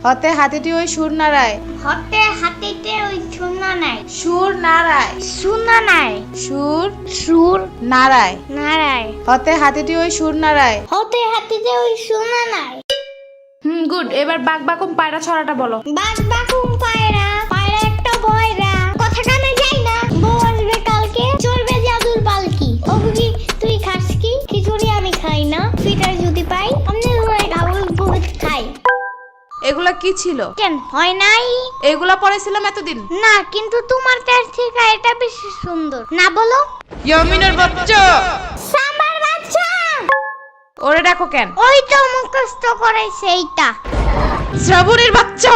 হতে হাতিটি ওই সুর নাড়ায়। হতে হাতিতে ওই সুর নাড়ায়। সুর নাড়ায়। সুর নাড়ায়। সুর সুর নাড়ায়। নাড়ায়। হতে হাতিটি ওই সুর নাড়ায়। হতে হাতিতে ওই সুর নাড়ায়। গুড। এবার বাক বাকুম পায়রা ছড়াটা বলো। বাক বাকুম পায়রা, পায়রা একটা বয়রা, কথা কানে যায় না, বউ আসবে কালকে, চলবে জাদুর পালকি। ও বুঝি তুই খাস কি? খিচুড়ি আমি খাই না, ফিটার যদি পাই আমি ধরে খাবো, বহুত খাই। এগুলা কি ছিল? কেন হয় নাই? এগুলা পড়েছিলাম এতদিন। না, কিন্তু তোমার তার থেকে এটা বেশি সুন্দর। না বলো? ইয়ামিনের বাচ্চা। সাম্বার বাচ্চা। ওরে দেখো কেন? ওই তো মুখস্থ করাইছে এইটা। শ্রাবণীর বাচ্চা।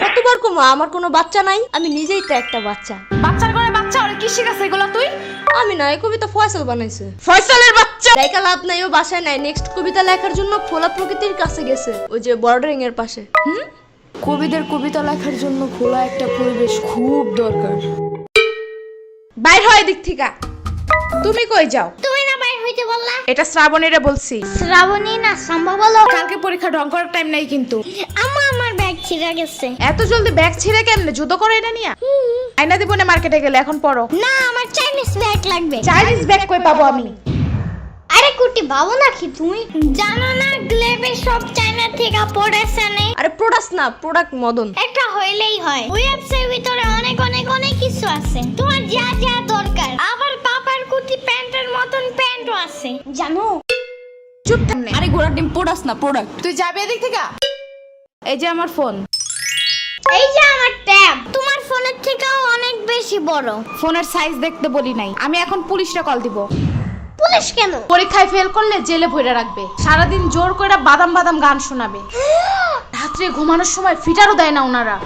কতবার কমা, আমার কোনো বাচ্চা নাই, আমি নিজেই তো একটা বাচ্চা। বাচ্চার ঘরে বাচ্চা, ওরে কি শিখাছে এগুলা তুই? আমি না, এই কবিতা ফয়সাল বানাইছে। ফয়সালের বাচ্চা। লেখা লাভ নাই, ও বাসায় নাই। নেক্সট কবিতা লেখার জন্য খোলা প্রকৃতির কাছে গেছে, ওই যে বর্ডারিং এর পাশে। কবিদের কবিতা লেখার জন্য খোলা একটা পরিবেশ খুব দরকার। বাইর হয় দিক থেকে। তুমি কই যাও? তুমি না বাইর হইতে বললা? এটা শ্রাবণীরে বলছি। শ্রাবণী না সম্ভব বলো। কালকে পরীক্ষা ঢং করার টাইম নাই কিন্তু। আমার ব্যাগ ছিঁড়ে গেছে। এত জলদি ব্যাগ ছিঁড়ে কেমনে? যুদ্ধ করো এটা নিয়া। আয়না দিব না মার্কেটে গেলে, এখন পড়ো। না, আমার চাইনিজ ব্যাগ লাগবে। চাইনিজ ব্যাগ কই পাবো আমি? আরে কুটি বাবু নাকি তুমি? জানো না গ্লেবে সব চায়না থেকে পড়েছে নে। আরে প্রোডাক্ট না, প্রোডাক্ট মদন। একটা হইলেই হয়। ওয়েবসাইটের ভিতরে অনেক অনেক অনেক কিছু আছে, তোমার যা যা দরকার। আবার পাপার কুটি প্যান্টের মতন প্যান্টও আছে, জানো? চুপ থাক না। আরে ঘোড়ার ডিম প্রোডাক্ট না, প্রোডাক্ট। তুই যাবি এদিক থেকে? এই যে আমার ফোন। এই যে আমার ট্যাব, তোমার ফোনের থেকেও অনেক বেশি বড়। ফোনের সাইজ দেখতে বলি নাই। আমি এখন পুলিশে কল দিব। পুলিশ কেন? পরীক্ষায় ফেল করলে জেলে ভরে রাখবে। সারাদিন জোর করে বাদাম বাদাম গান শোনাবে। রাত্রে ঘুমানোর সময় ফিটারও দেয় না ওনারা।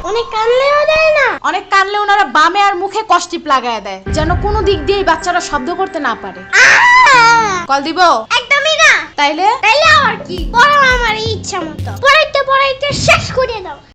অনেক কানলেও দেয় না। অনেক কানলে ওনারা বামে আর মুখে কষ্টিপ লাগায় দেয়, যেন কোনো দিক দিয়েই বাচ্চারা শব্দ করতে না পারে। কল দিব? একদমই না। তাইলে তাইলে আবার কি? পড়ো আমার ইচ্ছা মতো। পড়াইতে পড়াইতে শেষ করে দাও।